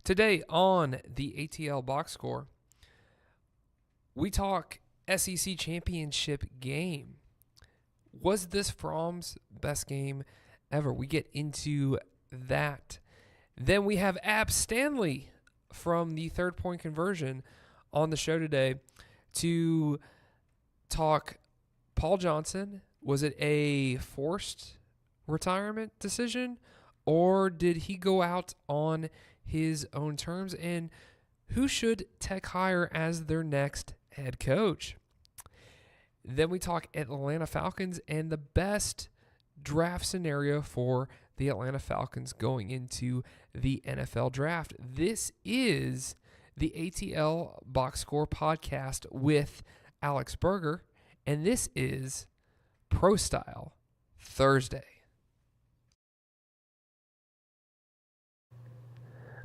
Today on the ATL Boxscore, we talk SEC championship game. Was this Fromme's best game ever? We get into that. Then we have Stanley from the 3rd-point conversion on the show today to talk Paul Johnson. Was it a forced retirement decision, or did he go out on his own terms? And who should Tech hire as their next head coach? Then we talk Atlanta Falcons and the best draft scenario for the Atlanta Falcons going into the NFL draft. This is the ATL Boxscore podcast with Alex Berger, and this is Pro Style Thursday.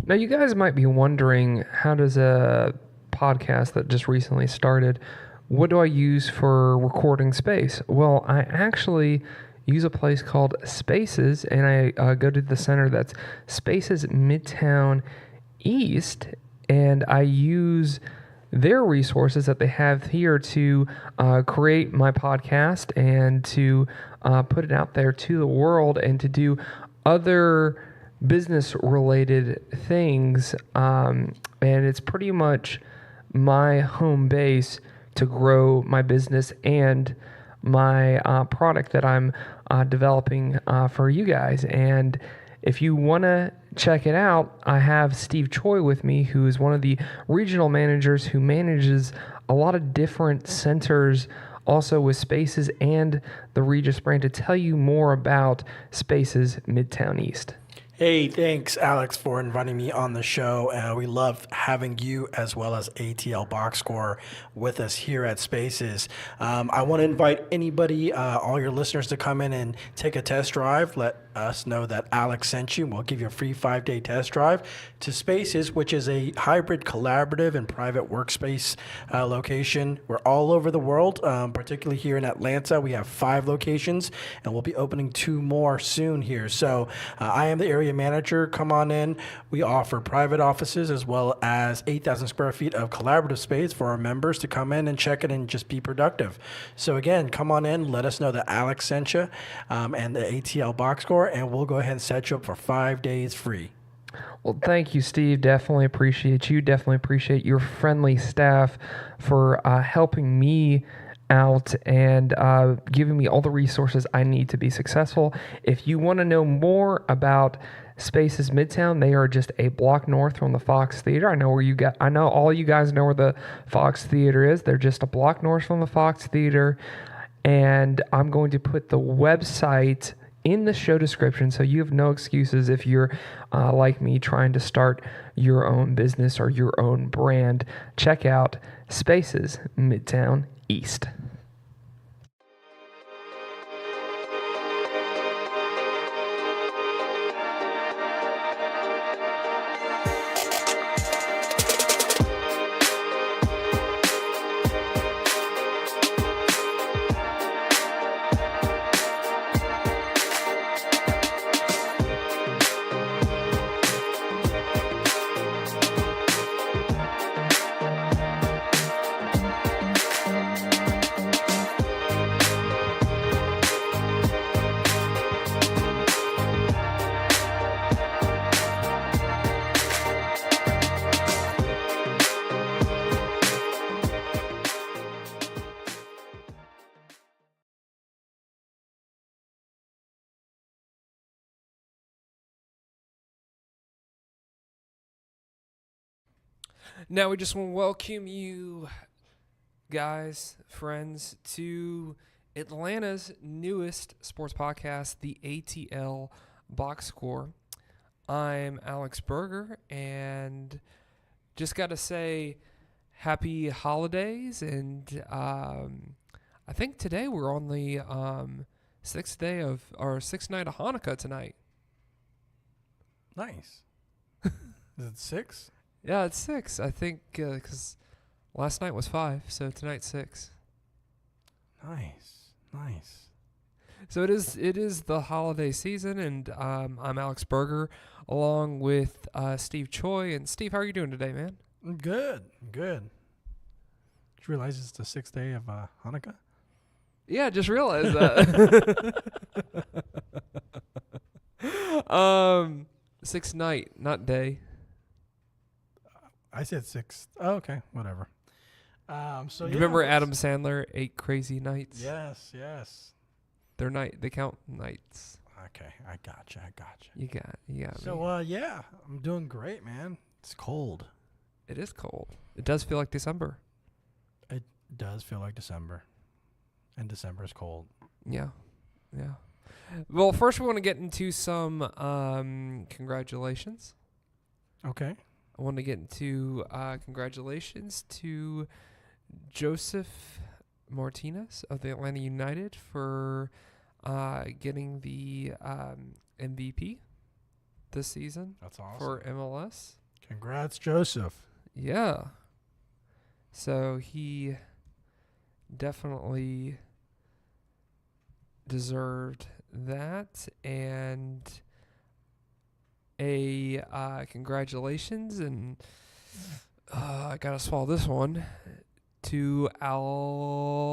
Now, you guys might be wondering, how does a podcast that just recently started, what do I use for recording space? Well, I actually use a place called Spaces, and I go to the center that's Spaces Midtown East, and I use their resources that they have here to create my podcast and to put it out there to the world and to do other business-related things, and it's pretty much my home base to grow my business and my product that I'm developing for you guys. And if you want to check it out, I have Steve Choi with me, who is one of the regional managers who manages a lot of different centers, also with Spaces and the Regis brand, to tell you more about Spaces Midtown East. Hey, thanks, Alex, for inviting me on the show. We love having you as well as ATL Boxscore with us here at Spaces. I want to invite anybody, all your listeners, to come in and take a test drive. Let us know that Alex sent you. We'll give you a free 5-day test drive to Spaces, which is a hybrid, collaborative, and private workspace location. We're all over the world, particularly here in Atlanta. We have 5 locations, and we'll be opening 2 more soon here. So I am the area manager. Come on in. We offer private offices as well as 8,000 square feet of collaborative space for our members to come in and check it and just be productive. So again, come on in. Let us know that Alex sent you and the ATL Boxscore, and we'll go ahead and set you up for 5 days free. Well, thank you, Steve. Definitely appreciate you. Definitely appreciate your friendly staff for helping me out and giving me all the resources I need to be successful. If you want to know more about Spaces Midtown, they are just a block north from the Fox Theater. I know all you guys know where the Fox Theater is. They're just a block north from the Fox Theater, and I'm going to put the website in the show description, so you have no excuses if you're like me, trying to start your own business or your own brand. Check out Spaces Midtown East. Now we just want to welcome you guys, friends, to Atlanta's newest sports podcast, the ATL Boxscore. I'm Alex Berger, and just got to say happy holidays, and I think today we're on the 6th night of Hanukkah tonight. Nice. Is it 6? Yeah, it's 6. I think because last night was 5, so tonight's 6. Nice. So it is the holiday season, and I'm Alex Berger, along with Steve Choi. And Steve, how are you doing today, man? Good. Did you realize it's the 6th day of Hanukkah? Yeah, I just realized that. Sixth night, not day. I said 6th. Oh, okay, whatever. Do you remember Adam Sandler, 8 Crazy Nights? Yes. They count nights. Okay, I gotcha. You got me. So, I'm doing great, man. It's cold. It is cold. It does feel like December. It does feel like December. And December is cold. Yeah. Well, first we want to get into some congratulations. Okay. I want to get into congratulations to Joseph Martinez of the Atlanta United for getting the MVP this season. That's awesome. For MLS. Congrats, Joseph. Yeah. So he definitely deserved that, and a congratulations, and I gotta swallow this one, to Alabama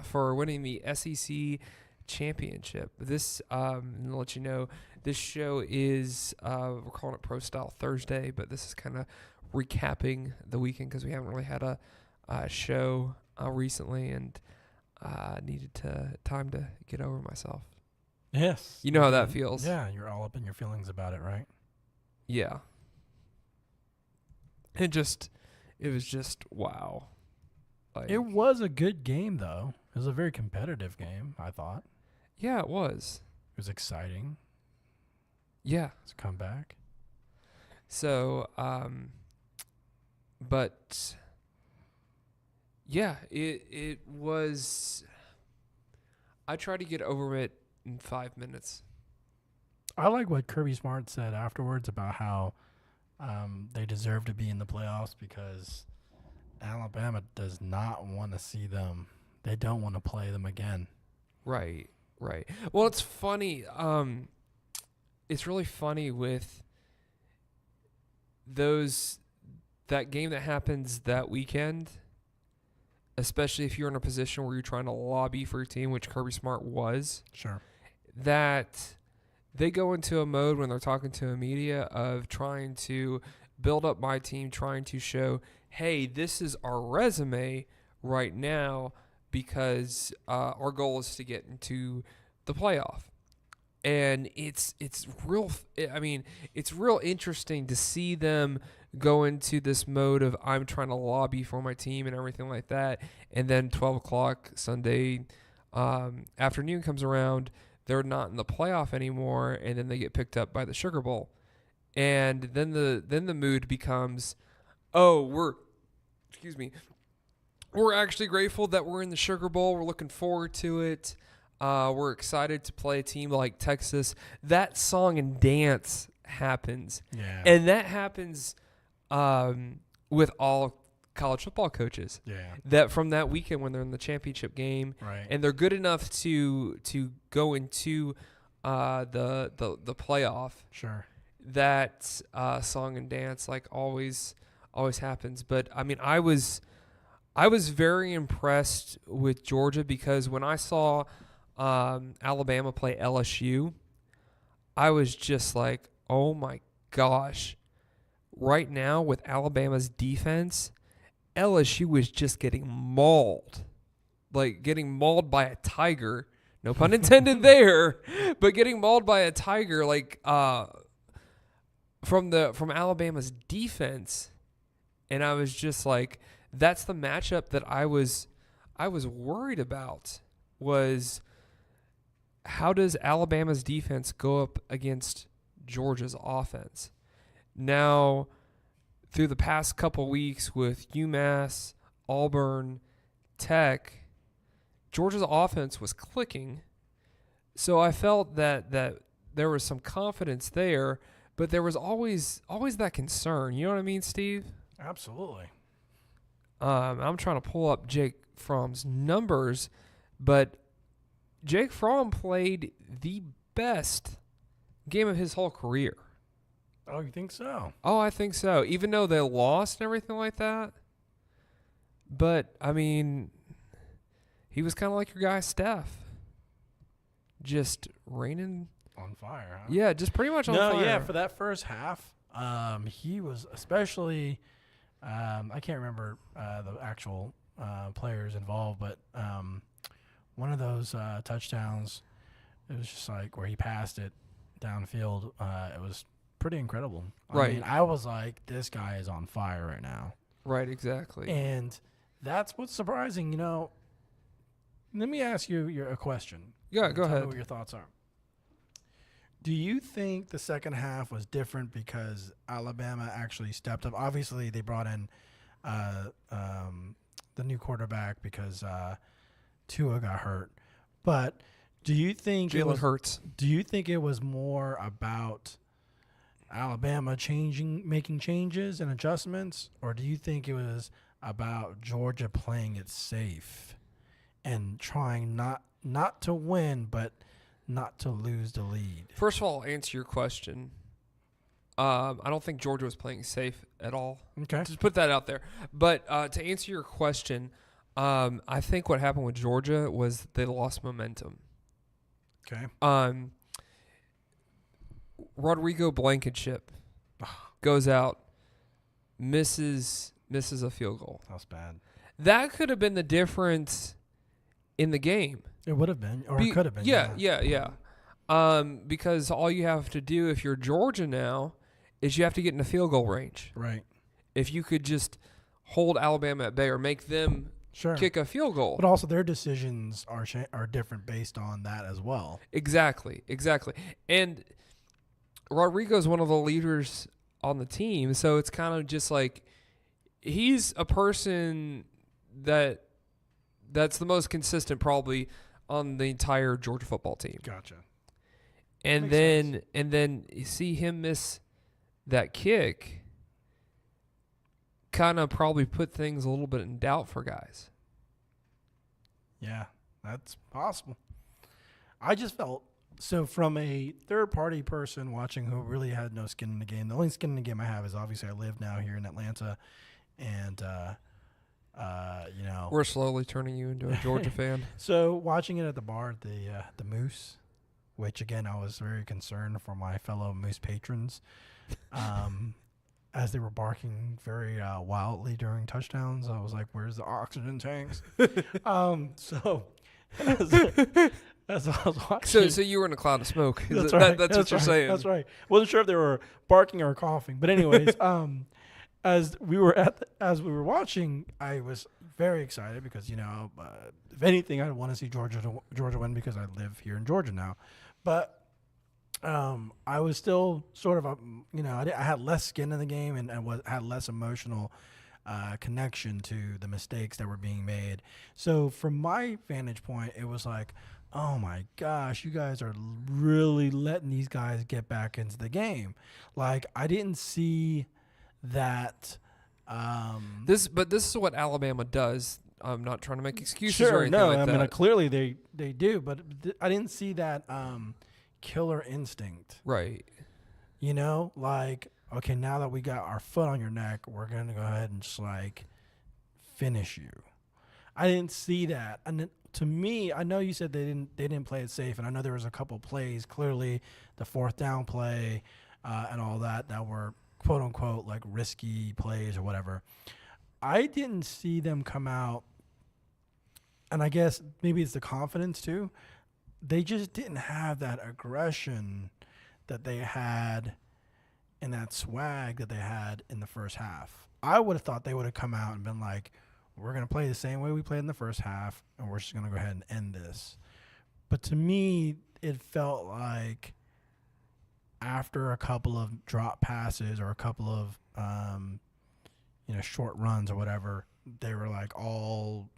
for winning the SEC championship. This, and I'll let you know, this show is, we're calling it Pro Style Thursday, but this is kind of recapping the weekend because we haven't really had a show recently, and needed time to get over myself. Yes. You know how that feels. Yeah, you're all up in your feelings about it, right? Yeah. It was just wow. Like, It was a good game, though. It was a very competitive game, I thought. Yeah, it was. It was exciting. Yeah. It's a comeback. So, but yeah, it was. I tried to get over it in 5 minutes. I like what Kirby Smart said afterwards about how they deserve to be in the playoffs because Alabama does not want to see them. They don't want to play them again. Right. Well, it's funny. It's really funny with that game that happens that weekend, especially if you're in a position where you're trying to lobby for your team, which Kirby Smart was. Sure. That they go into a mode when they're talking to the media of trying to build up my team, trying to show, hey, this is our resume right now because our goal is to get into the playoff. And it's real. I mean, it's real interesting to see them go into this mode of I'm trying to lobby for my team and everything like that. And then 12 o'clock Sunday afternoon comes around, they're not in the playoff anymore, and then they get picked up by the Sugar Bowl. And then the mood becomes, we're actually grateful that we're in the Sugar Bowl. We're looking forward to it. We're excited to play a team like Texas. That song and dance happens. Yeah. And that happens with all college football coaches. Yeah. That from that weekend when they're in the championship game, Right. and they're good enough to go into the playoff. Sure. That song and dance like always happens. But I mean, I was very impressed with Georgia because when I saw Alabama play LSU, I was just like, oh my gosh. Right now with Alabama's defense, LSU was just getting mauled. Like getting mauled by a tiger. No pun intended there. But getting mauled by a tiger like from Alabama's defense. And I was just like, that's the matchup that I was worried about, was how does Alabama's defense go up against Georgia's offense? Now, through the past couple weeks with UMass, Auburn, Tech, Georgia's offense was clicking. So I felt that there was some confidence there, but there was always that concern. You know what I mean, Steve? Absolutely. I'm trying to pull up Jake Fromme's numbers, but Jake Fromme played the best game of his whole career. Oh, you think so? Oh, I think so. Even though they lost and everything like that. But, I mean, he was kind of like your guy, Steph. Just raining. On fire, huh? Yeah, just pretty much on fire. No, yeah, for that first half, he was especially, I can't remember the actual players involved, but one of those touchdowns, it was just like where he passed it downfield. It was pretty incredible. Right. I mean, I was like, this guy is on fire right now. Right, exactly. And that's what's surprising, you know. Let me ask you a question. Yeah, go Tell me ahead. what your thoughts are. Do you think the second half was different because Alabama actually stepped up? Obviously, they brought in the new quarterback because Tua got hurt. But do you think Jalen Hurts. Do you think it was more about Alabama making changes and adjustments, or do you think it was about Georgia playing it safe and trying not to win, but not to lose the lead? First of all, I'll answer your question. I don't think Georgia was playing safe at all. Okay. Just put that out there. But to answer your question, I think what happened with Georgia was they lost momentum. Okay. Rodrigo Blankenship goes out, misses a field goal. That's bad. That could have been the difference in the game. It would have been, or it could have been. Yeah. Because all you have to do if you're Georgia now is you have to get in the field goal range. Right. If you could just hold Alabama at bay or make them kick a field goal. But also their decisions are different based on that as well. Exactly. And Rodrigo's one of the leaders on the team, so it's kind of just like he's a person that's the most consistent probably on the entire Georgia football team. Gotcha. And then you see him miss that kick, kind of probably put things a little bit in doubt for guys. Yeah, that's possible. I just felt, so from a third-party person watching who really had no skin in the game, the only skin in the game I have is obviously I live now here in Atlanta, and, you know. We're slowly turning you into a Georgia fan. So watching it at the bar at the Moose, which, again, I was very concerned for my fellow Moose patrons, as they were barking very wildly during touchdowns. I was like, where's the oxygen tanks? So as I was watching. So you were in a cloud of smoke. That's right. That's what you're saying. That's right. Wasn't sure if they were barking or coughing. But anyways, as we were watching, I was very excited because, you know, if anything, I want to see Georgia win because I live here in Georgia now. But I was still sort of, you know, I had less skin in the game and had less emotional connection to the mistakes that were being made. So from my vantage point, it was like, oh my gosh, you guys are really letting these guys get back into the game. Like, I didn't see that. This is what Alabama does. I'm not trying to make excuses or anything like that. I mean, clearly they do, but I didn't see that killer instinct. Right. You know, like, okay, now that we got our foot on your neck, we're going to go ahead and just, like, finish you. I didn't see that. And then, to me, I know you said they didn't play it safe, and I know there was a couple plays, clearly the fourth down play and all that were, quote unquote, like risky plays or whatever. I didn't see them come out, and I guess maybe it's the confidence too. They just didn't have that aggression that they had and that swag that they had in the first half. I would have thought they would have come out and been like, we're going to play the same way we played in the first half, and we're just going to go ahead and end this. But to me, it felt like after a couple of drop passes or a couple of, short runs or whatever, they were like all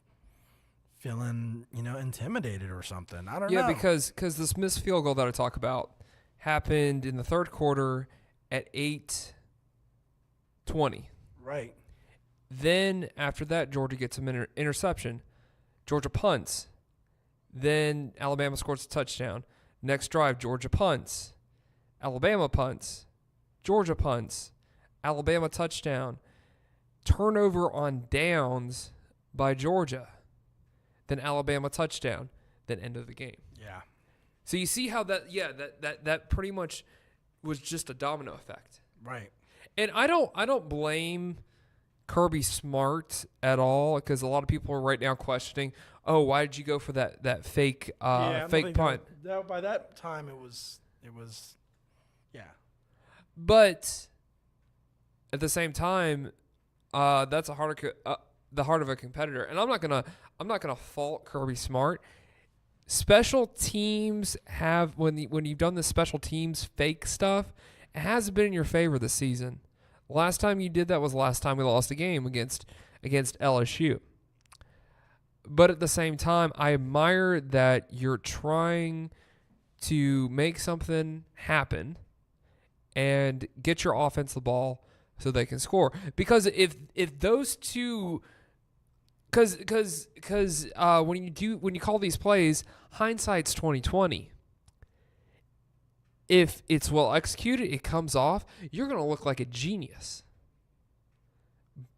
feeling, intimidated or something. I don't know. Yeah, because this missed field goal that I talk about happened in the third quarter at 8:20. Right. Then after that, Georgia gets an interception. Georgia punts. Then Alabama scores a touchdown. Next drive, Georgia punts. Alabama punts. Georgia punts. Alabama touchdown. Turnover on downs by Georgia. Then Alabama touchdown. Then end of the game. Yeah. So you see how that pretty much was just a domino effect. Right. And I don't blame Kirby Smart at all, because a lot of people are right now questioning, oh, why did you go for that fake fake punt? By that time, it was, yeah. But at the same time, that's the heart of a competitor, and I'm not gonna fault Kirby Smart. Special teams have when you've done the special teams fake stuff, it hasn't been in your favor this season. Last time you did that was the last time we lost a game against LSU. But at the same time, I admire that you're trying to make something happen and get your offense the ball so they can score. Because if those two, because when you call these plays, hindsight's 20/20. If it's well executed, it comes off, you're going to look like a genius.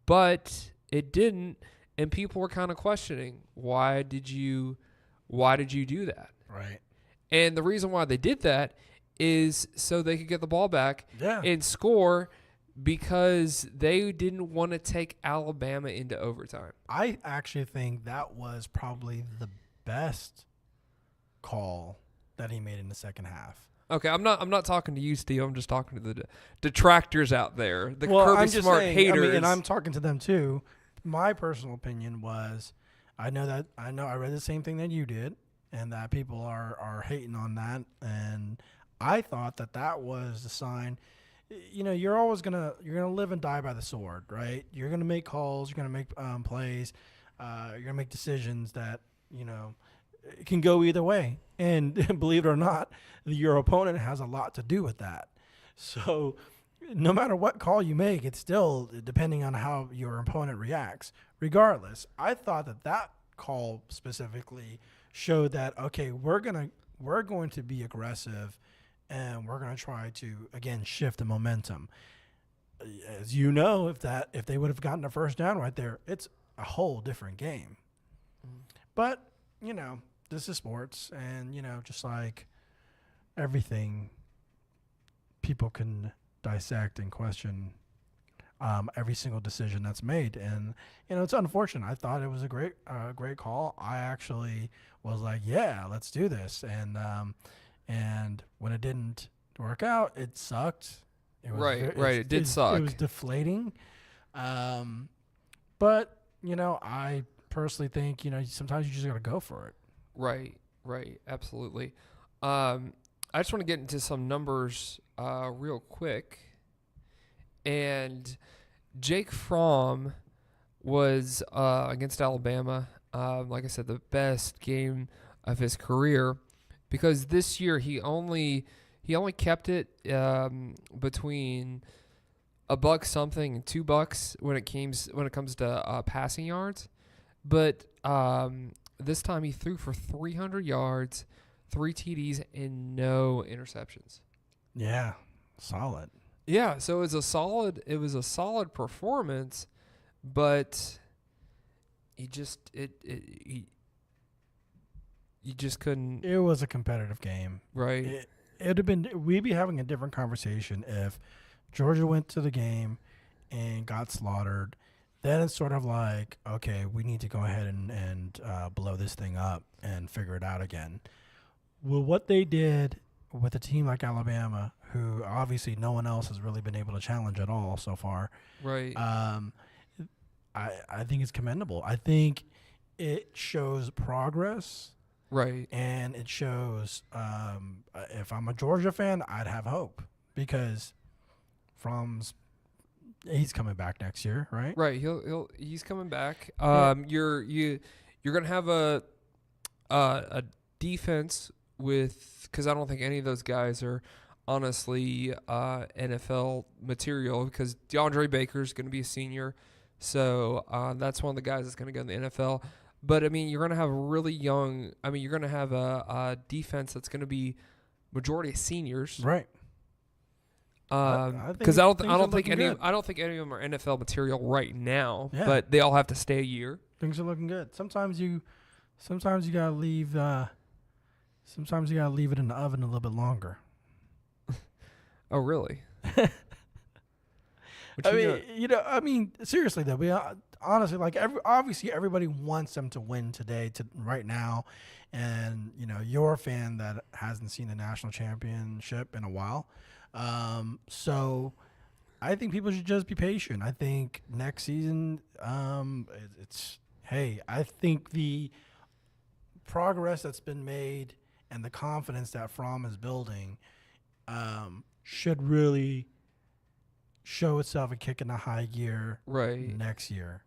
But it didn't, and people were kind of questioning, why did you do that? Right. And the reason why they did that is so they could get the ball back Yeah. and score, because they didn't want to take Alabama into overtime. I actually think that was probably the best call that he made in the second half. Okay, I'm not talking to you, Steve. I'm just talking to the detractors out there, the Kirby Smart haters. and I'm talking to them too. My personal opinion was, I read the same thing that you did, and that people are hating on that, and I thought that was the sign. You know, you're gonna live and die by the sword, right? You're gonna make calls, you're gonna make plays, you're gonna make decisions that it can go either way. And believe it or not, your opponent has a lot to do with that. So no matter what call you make, it's still depending on how your opponent reacts. Regardless, I thought that call specifically showed that, okay, we're going to be aggressive, and we're going to try to, again, shift the momentum. As you know, if they would have gotten a first down right there, it's a whole different game. But, this is sports, and, just like everything, people can dissect and question every single decision that's made. And, it's unfortunate. I thought it was a great call. I actually was like, yeah, let's do this. And when it didn't work out, it sucked. It was It did suck. It was deflating. But, I personally think, sometimes you just got to go for it. Right, absolutely. I just want to get into some numbers real quick. And Jake Fromme was against Alabama, like I said, the best game of his career, because this year he only kept it between $1 something and $2 when it comes to passing yards. But this time he threw for 300 yards, 3 TDs, and no interceptions. Yeah, solid. Yeah, so it was a solid performance, but you just couldn't. It was a competitive game, right? We'd be having a different conversation if Georgia went to the game and got slaughtered. Then it's sort of like, okay, we need to go ahead and blow this thing up and figure it out again. Well, what they did with a team like Alabama, who obviously no one else has really been able to challenge at all so far, right? I think it's commendable. I think it shows progress, right? And it shows, if I'm a Georgia fan, I'd have hope, because he's coming back next year, right? Right. He's coming back. You're gonna have a defense because I don't think any of those guys are honestly NFL material, because DeAndre Baker's going to be a senior, so that's one of the guys that's going to go in the NFL. But I mean, you're going to have a really young. I mean, you're going to have a defense that's going to be majority of seniors. Right. Because I don't think any good. I don't think any of them are NFL material right now. Yeah. But they all have to stay a year. Things are looking good. Sometimes you gotta leave. Sometimes you gotta leave it in the oven a little bit longer. Oh, really? I mean, seriously though, honestly, like obviously everybody wants them to win today, right now, and you're a fan that hasn't seen a national championship in a while, so I think people should just be patient. I think next season, I think the progress that's been made and the confidence that Fromme is building should really show itself a kick in the high gear next year.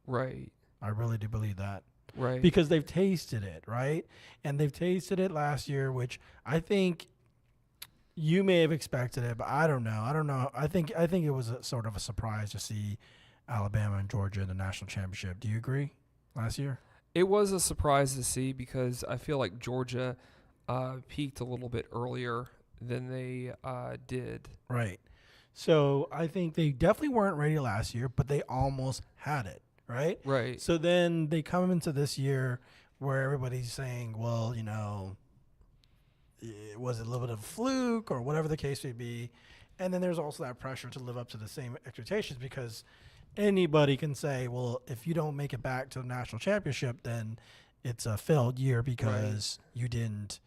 Right. I really do believe that. Right. Because they've tasted it, right? And they've tasted it last year, which I think you may have expected it, but I don't know. I think it was a sort of a surprise to see Alabama and Georgia in the national championship. Do you agree? Last year? It was a surprise to see because I feel like Georgia peaked a little bit earlier than they did. Right. So I think they definitely weren't ready last year, but they almost had it, right? Right. So then they come into this year where everybody's saying, well, was it a little bit of a fluke or whatever the case may be? And then there's also that pressure to live up to the same expectations because anybody can say, well, if you don't make it back to the national championship, then it's a failed year because you didn't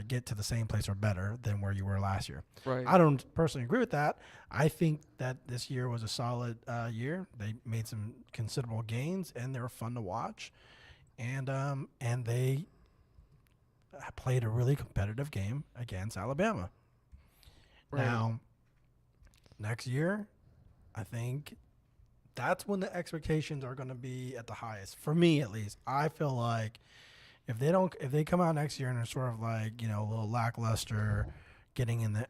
get to the same place or better than where you were last year. Right. I don't personally agree with that. I think that this year was a solid year. They made some considerable gains, and they were fun to watch. And they played a really competitive game against Alabama. Right. Now, next year, I think that's when the expectations are going to be at the highest. For me, at least, I feel like if they come out next year and are sort of like a little lackluster, getting in the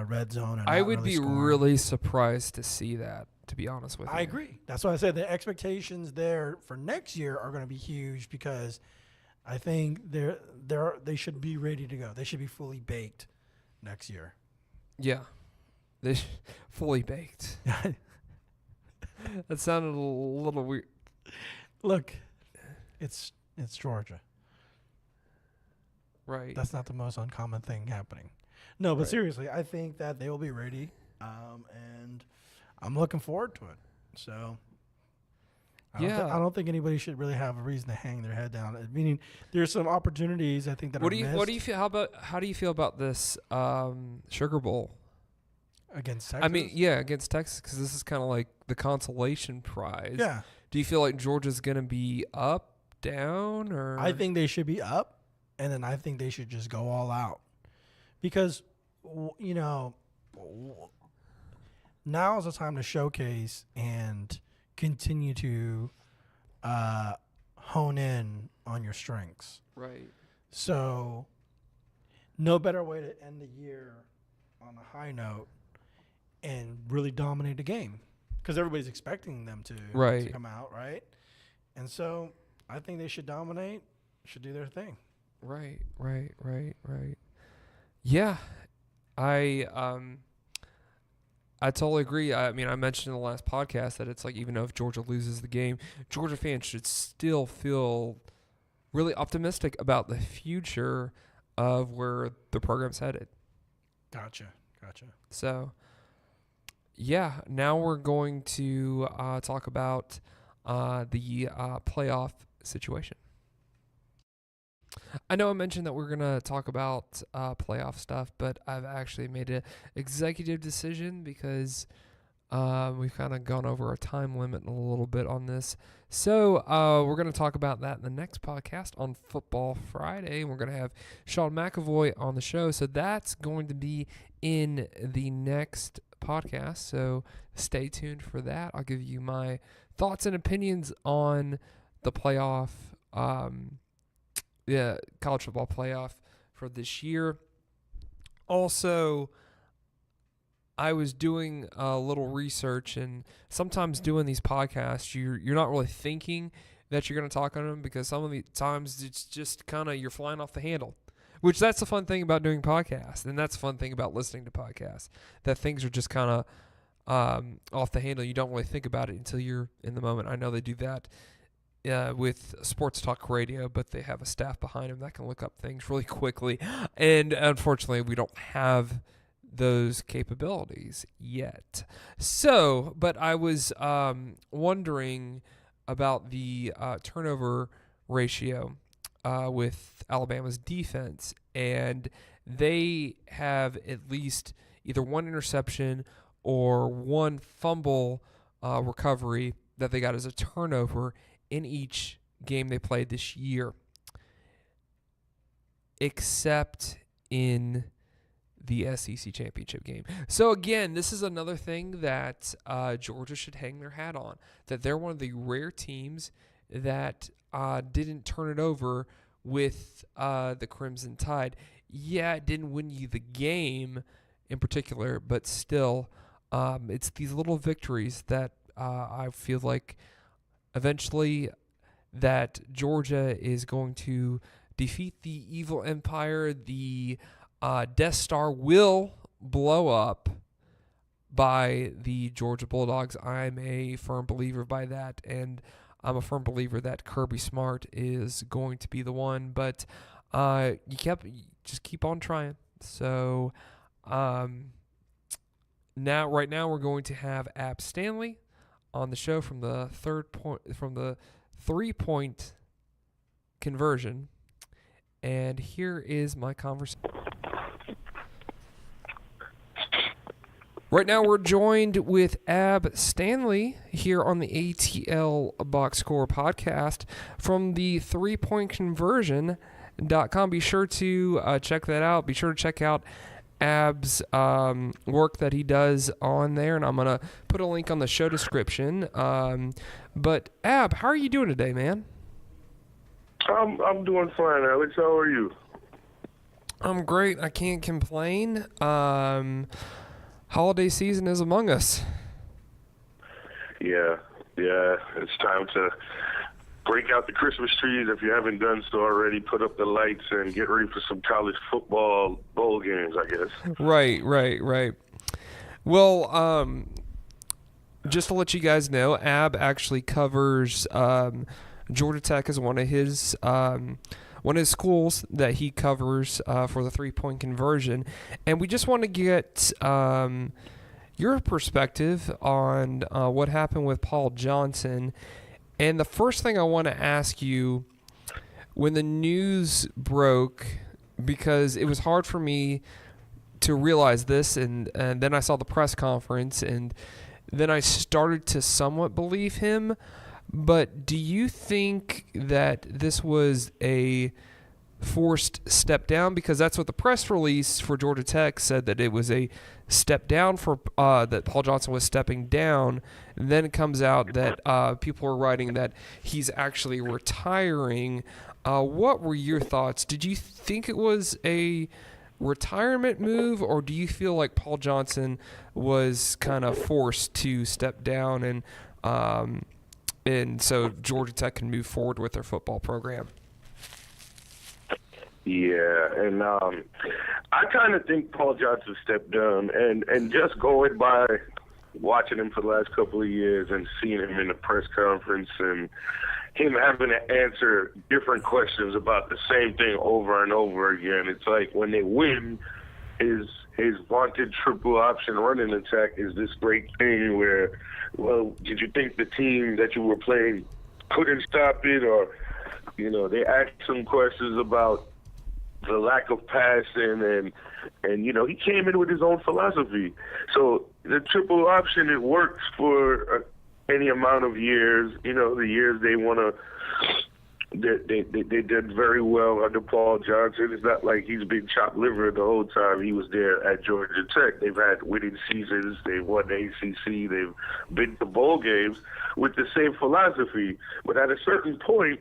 red zone, and I not would really be scoring, really surprised to see that. To be honest with you, I agree. That's why I said the expectations there for next year are going to be huge because I think they should be ready to go. They should be fully baked next year. Yeah, they fully baked. That sounded a little weird. Look, it's Georgia. Right. That's not the most uncommon thing happening. No, but seriously, I think that they will be ready, and I'm looking forward to it. So, I don't think anybody should really have a reason to hang their head down. Meaning, there's some opportunities I think that are missed. What do you feel? How do you feel about this Sugar Bowl against Texas? I mean, yeah, against Texas, because this is kind of like the consolation prize. Yeah. Do you feel like Georgia's going to be up, down, or? I think they should be up. And then I think they should just go all out because, now is the time to showcase and continue to hone in on your strengths. Right. So no better way to end the year on a high note and really dominate the game because everybody's expecting them to come out, right? And so I think they should dominate, should do their thing. Right. Yeah, I totally agree. I mean, I mentioned in the last podcast that it's like even though if Georgia loses the game, Georgia fans should still feel really optimistic about the future of where the program's headed. Gotcha. So, yeah, now we're going to talk about the playoff situation. I know I mentioned that we're going to talk about playoff stuff, but I've actually made an executive decision because we've kind of gone over our time limit a little bit on this. So we're going to talk about that in the next podcast on Football Friday. We're going to have Sean McAvoy on the show. So that's going to be in the next podcast. So stay tuned for that. I'll give you my thoughts and opinions on the playoff college football playoff for this year. Also, I was doing a little research, and sometimes doing these podcasts, you're not really thinking that you're going to talk on them, because some of the times it's just kind of you're flying off the handle, which that's the fun thing about doing podcasts, and that's the fun thing about listening to podcasts, that things are just kind of off the handle. You don't really think about it until you're in the moment. I know they do that with sports talk radio, but they have a staff behind them that can look up things really quickly, and unfortunately we don't have those capabilities yet. So, but I was wondering about the turnover ratio with Alabama's defense, and they have at least either one interception or one fumble recovery that they got as a turnover in each game they played this year, except in the SEC championship game. So again, this is another thing that Georgia should hang their hat on, that they're one of the rare teams that didn't turn it over with the Crimson Tide. Yeah, it didn't win you the game in particular, but still, it's these little victories that I feel like eventually that Georgia is going to defeat the evil empire. The Death Star will blow up by the Georgia Bulldogs. I'm a firm believer by that, and I'm a firm believer that Kirby Smart is going to be the one. But just keep on trying. So right now we're going to have Ab Stanley on the show from the 3-point conversion, and here is my conversation. Right now we're joined with Ab Stanley here on the ATL Boxscore podcast from the 3-point conversion.com. Be sure to check that out. Be sure to check out Ab's work that he does on there, and I'm going to put a link on the show description. But Ab, how are you doing today, man? I'm doing fine, Alex. How are you? I'm great. I can't complain. Holiday season is among us. Yeah. It's time to break out the Christmas trees if you haven't done so already. Put up the lights and get ready for some college football bowl games, I guess. Right. Well, just to let you guys know, Ab actually covers Georgia Tech as one of his schools that he covers for the 3-point conversion, and we just want to get your perspective on what happened with Paul Johnson. And the first thing I want to ask you, when the news broke, because it was hard for me to realize this, and then I saw the press conference, and then I started to somewhat believe him. But do you think that this was a forced step down? Because that's what the press release for Georgia Tech said, that it was a step down for that Paul Johnson was stepping down. And then it comes out that people are writing that he's actually retiring. What were your thoughts? Did you think it was a retirement move, or do you feel like Paul Johnson was kind of forced to step down and so Georgia Tech can move forward with their football program? Yeah, and I kind of think Paul Johnson stepped down, and just going by watching him for the last couple of years and seeing him in the press conference and him having to answer different questions about the same thing over and over again, it's like when they win, his vaunted triple option running attack is this great thing where, well, did you think the team that you were playing couldn't stop it? Or, they asked some questions about the lack of passing, and he came in with his own philosophy. So the triple option, it works for any amount of years. The years they want to, they did very well under Paul Johnson. It's not like he's been chopped liver the whole time he was there at Georgia Tech. They've had winning seasons. They've won the ACC. They've been to bowl games with the same philosophy. But at a certain point,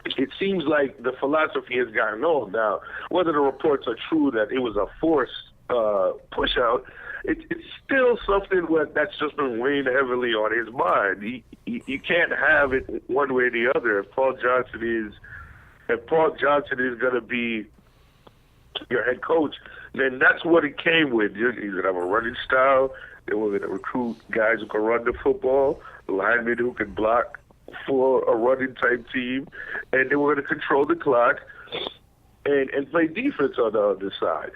it seems like the philosophy has gotten old. Now, whether the reports are true that it was a forced push out, it's still something that's just been weighing heavily on his mind. You can't have it one way or the other. If Paul Johnson is going to be your head coach, then that's what it came with. He's going to have a running style. They were going to recruit guys who can run the football, linemen who can block for a running type team, and they were going to control the clock and play defense on the other side.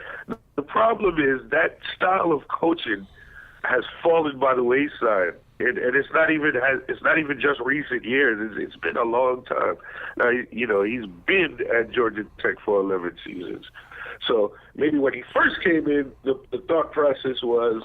The problem is that style of coaching has fallen by the wayside, and it's not even just recent years. It's been a long time. Now, he's been at Georgia Tech for 11 seasons. So maybe when he first came in, the thought process was,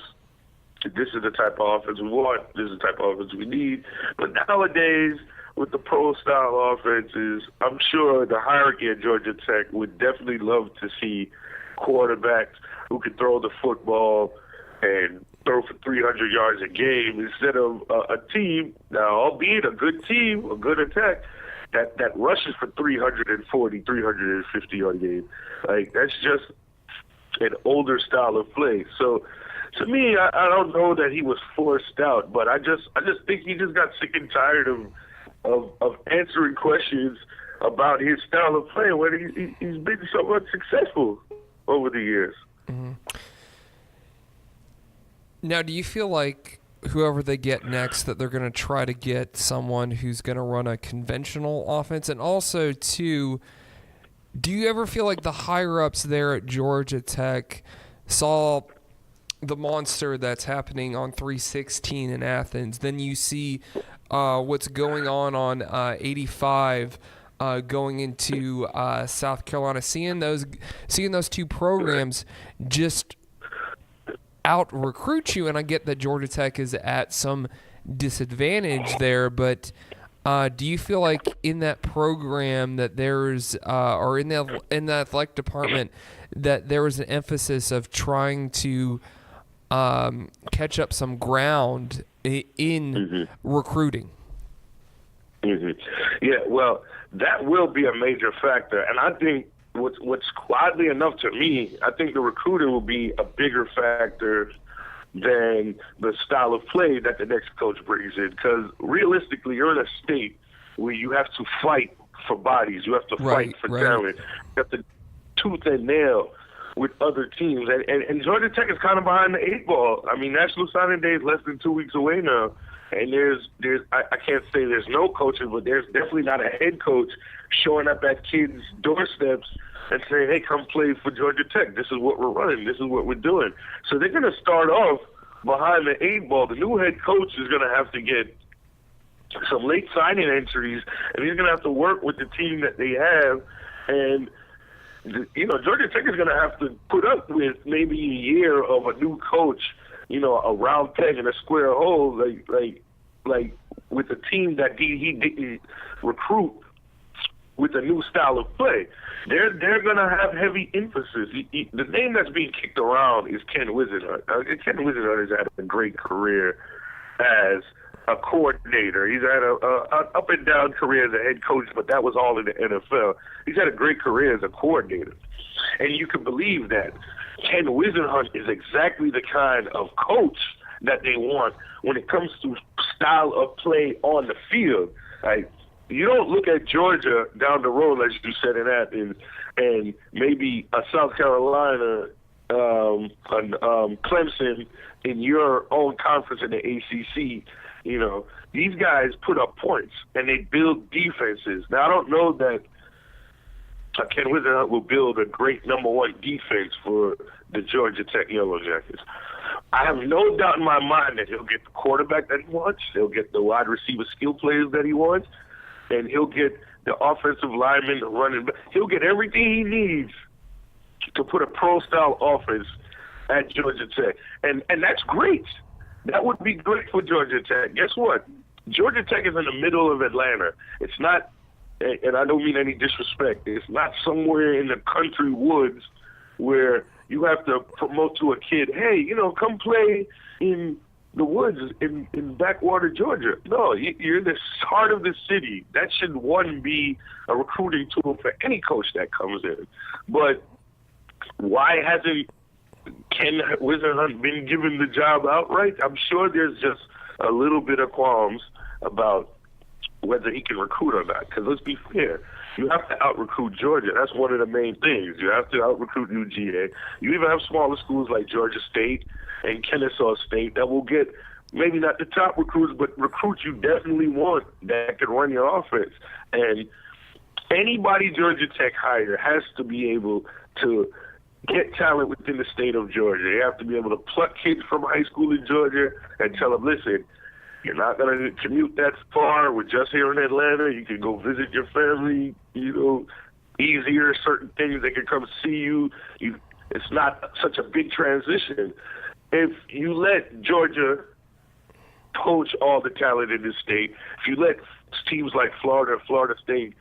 this is the type of offense we want, this is the type of offense we need. But nowadays, with the pro-style offenses, I'm sure the hierarchy at Georgia Tech would definitely love to see quarterbacks who can throw the football and throw for 300 yards a game instead of a team, now albeit a good team, a good attack, that rushes for 340, 350 yard game. Like, that's just an older style of play. So to me, I don't know that he was forced out, but I just think he just got sick and tired of answering questions about his style of play when he's been somewhat successful over the years. Mm-hmm. Now, do you feel like whoever they get next, that they're going to try to get someone who's going to run a conventional offense? And also, too, do you ever feel like the higher-ups there at Georgia Tech saw the monster that's happening on 316 in Athens? Then you see what's going on 85 going into South Carolina, seeing those two programs just out-recruit you. And I get that Georgia Tech is at some disadvantage there, but do you feel like in that program that there's or in the athletic department that there was an emphasis of trying to catch up some ground in recruiting? Mm-hmm. Yeah, well, that will be a major factor, and I think what's oddly enough to me, I think the recruiting will be a bigger factor than the style of play that the next coach brings in. Because realistically, you're in a state where you have to fight for bodies, you have to fight for talent, you have to tooth and nail with other teams, and Georgia Tech is kind of behind the eight ball. I mean, National Signing Day is less than 2 weeks away now, and I can't say there's no coaching, but there's definitely not a head coach showing up at kids' doorsteps and saying, hey, come play for Georgia Tech. This is what we're running. This is what we're doing. So they're going to start off behind the eight ball. The new head coach is going to have to get some late signing entries, and he's going to have to work with the team that they have. And, Georgia Tech is going to have to put up with maybe a year of a new coach, a round peg in a square hole, like with a team that he didn't recruit with a new style of play. They're going to have heavy emphasis. The name that's being kicked around is Ken Whisenhunt. Ken Whisenhunt has had a great career as a coordinator. He's had an up-and-down career as a head coach, but that was all in the NFL. He's had a great career as a coordinator. And you can believe that Ken Whisenhunt is exactly the kind of coach that they want when it comes to style of play on the field. Like, you don't look at Georgia down the road, as you said in Athens, and maybe a South Carolina, Clemson in your own conference in the ACC. These guys put up points and they build defenses. Now, I don't know that Ken Whisenhunt will build a great number one defense for the Georgia Tech Yellow Jackets. I have no doubt in my mind that he'll get the quarterback that he wants, he'll get the wide receiver skill players that he wants, and he'll get the offensive linemen, the running back. He'll get everything he needs to put a pro-style offense at Georgia Tech. And that's great. That would be great for Georgia Tech. Guess what? Georgia Tech is in the middle of Atlanta. It's not, and I don't mean any disrespect, it's not somewhere in the country woods where you have to promote to a kid, hey, come play in the woods in backwater Georgia. No, you're in the heart of the city. That should, be a recruiting tool for any coach that comes in. But why hasn't can Whisenhunt been given the job outright? I'm sure there's just a little bit of qualms about whether he can recruit or not. Because let's be fair, you have to out-recruit Georgia. That's one of the main things. You have to out-recruit UGA. You even have smaller schools like Georgia State and Kennesaw State that will get maybe not the top recruits, but recruits you definitely want that can run your offense. And anybody Georgia Tech hire has to be able to get talent within the state of Georgia. They have to be able to pluck kids from high school in Georgia and tell them, listen, you're not going to commute that far. We're just here in Atlanta. You can go visit your family, easier, certain things. They can come see you. It's not such a big transition. If you let Georgia poach all the talent in the state, if you let teams like Florida State,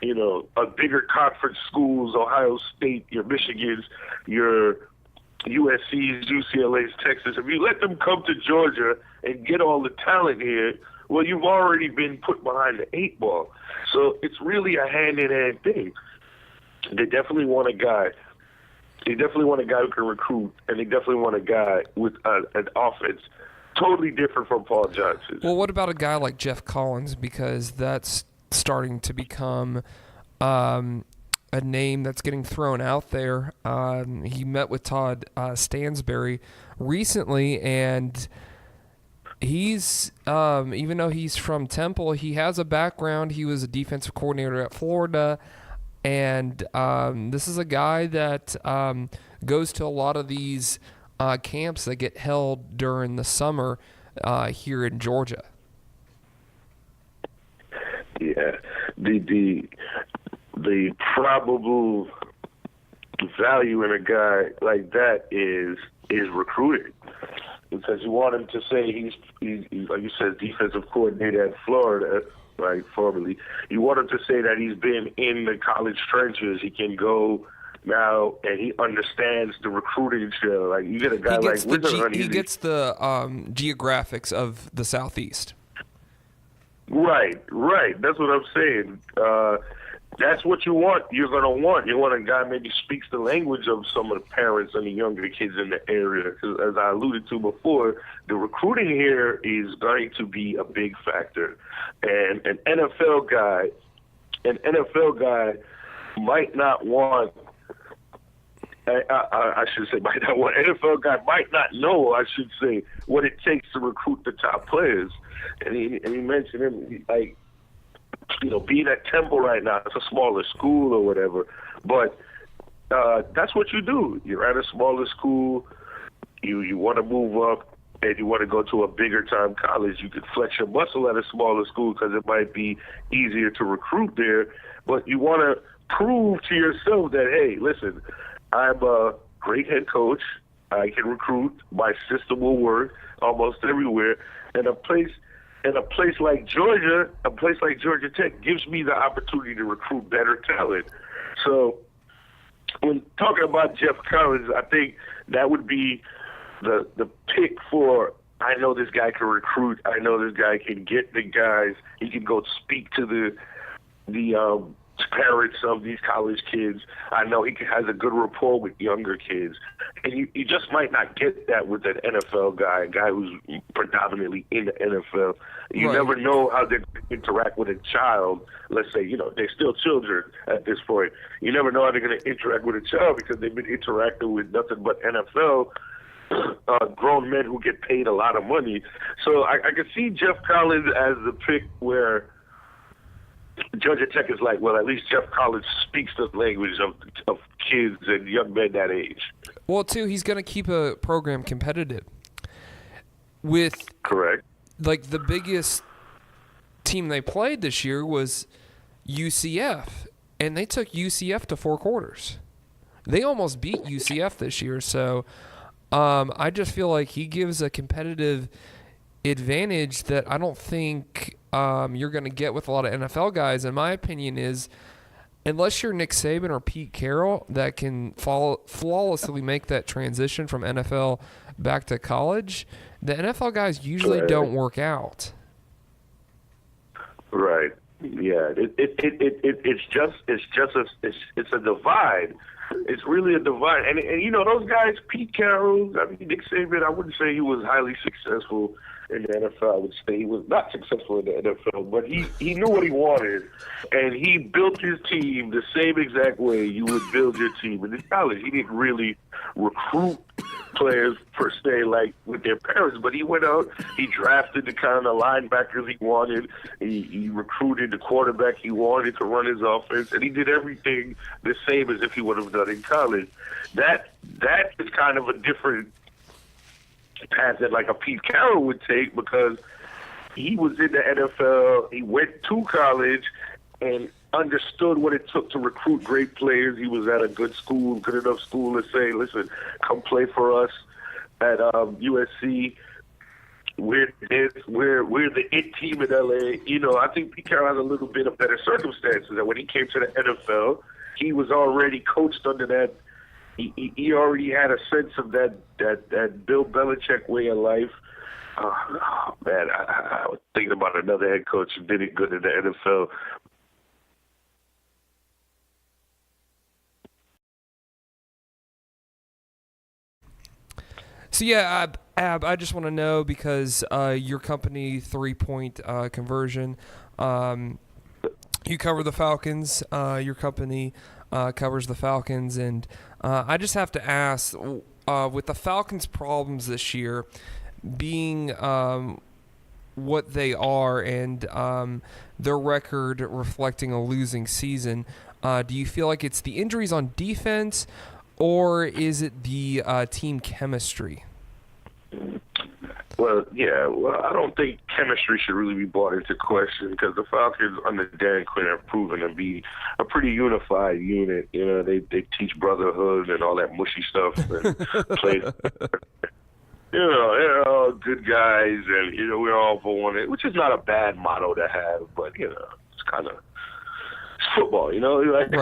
a bigger conference schools, Ohio State, your Michigans, your USC's, UCLA's, Texas, if you let them come to Georgia and get all the talent here, well, you've already been put behind the 8 ball. So it's really a hand-in-hand thing. They definitely want a guy. They definitely want a guy who can recruit, and they definitely want a guy with an offense totally different from Paul Johnson. Well, what about a guy like Geoff Collins? Because that's starting to become a name that's getting thrown out there. He met with Todd Stansbury recently, and he's even though he's from Temple, he has a background. He was a defensive coordinator at Florida, and this is a guy that goes to a lot of these camps that get held during the summer here in Georgia. Yeah, the probable value in a guy like that is recruiting, because you want him to say he's like you said, defensive coordinator at Florida, right? Formerly, you want him to say that he's been in the college trenches. He can go now, and he understands the recruiting trail. Like you get a guy like Whisenhunt, he gets the geographics of the Southeast. Right. That's what I'm saying. That's what you want. You're going to want. You want a guy maybe speaks the language of some of the parents and the younger kids in the area. Because as I alluded to before, the recruiting here is going to be a big factor. And an NFL guy might not want. I should say might not want. NFL guy might not know. I should say what it takes to recruit the top players. And he mentioned him, like, being at Temple right now, it's a smaller school or whatever. But that's what you do. You're at a smaller school. You want to move up, and you want to go to a bigger time college. You can flex your muscle at a smaller school because it might be easier to recruit there. But you want to prove to yourself that, hey, listen, I'm a great head coach. I can recruit. My system will work almost everywhere. And a place like Georgia, a place like Georgia Tech gives me the opportunity to recruit better talent. So when talking about Geoff Collins, I think that would be the pick for, I know this guy can recruit. I know this guy can get the guys. He can go speak to the parents of these college kids. I know he has a good rapport with younger kids. And you just might not get that with an NFL guy, a guy who's predominantly in the NFL. You Right. never know how they're going to interact with a child. Let's say, they're still children at this point. You never know how they're going to interact with a child because they've been interacting with nothing but NFL grown men who get paid a lot of money. So I can see Geoff Collins as the pick where Georgia Tech is like, well, at least Geoff Collins speaks the language of kids and young men that age. Well, too, he's going to keep a program competitive. Correct. Like, the biggest team they played this year was UCF, and they took UCF to 4 quarters. They almost beat UCF this year, so I just feel like he gives a competitive advantage that I don't think you're going to get with a lot of NFL guys. And my opinion is, unless you're Nick Saban or Pete Carroll that can flawlessly make that transition from NFL back to college, the NFL guys usually don't work out. Right. Yeah. It's a divide it's really a divide. And you know, those guys, Pete Carroll, I mean, Nick Saban, I wouldn't say he was highly successful in the NFL. I would say he was not successful in the NFL, but he knew what he wanted, and he built his team the same exact way you would build your team. In college, he didn't really recruit players per se like with their parents, but he went out, he drafted the kind of linebackers he wanted, he recruited the quarterback he wanted to run his offense, and he did everything the same as if he would have done in college. That is kind of a different path that like a Pete Carroll would take, because he was in the NFL, he went to college and understood what it took to recruit great players. He was at a good school, good enough school to say, listen, come play for us at USC. We're the it team in LA. You know, I think Pete Carroll has a little bit of better circumstances. And when he came to the NFL, he was already coached under that. He already had a sense of that Bill Belichick way of life. Oh, man, I was thinking about another head coach who did it good in the NFL. So yeah, Ab, I just want to know, because your company, 3-Point Conversion, you cover the Falcons. Your company covers the Falcons, and I just have to ask, with the Falcons' problems this year being what they are, and their record reflecting a losing season, do you feel like it's the injuries on defense, or is it the team chemistry? Well, yeah. Well, I don't think chemistry should really be brought into question, because the Falcons under Dan Quinn have proven to be a pretty unified unit. You know, they teach brotherhood and all that mushy stuff, and play. You know, they're all good guys, and you know, we're all for one, which is not a bad motto to have, but you know, it's kind of football, you know. Like,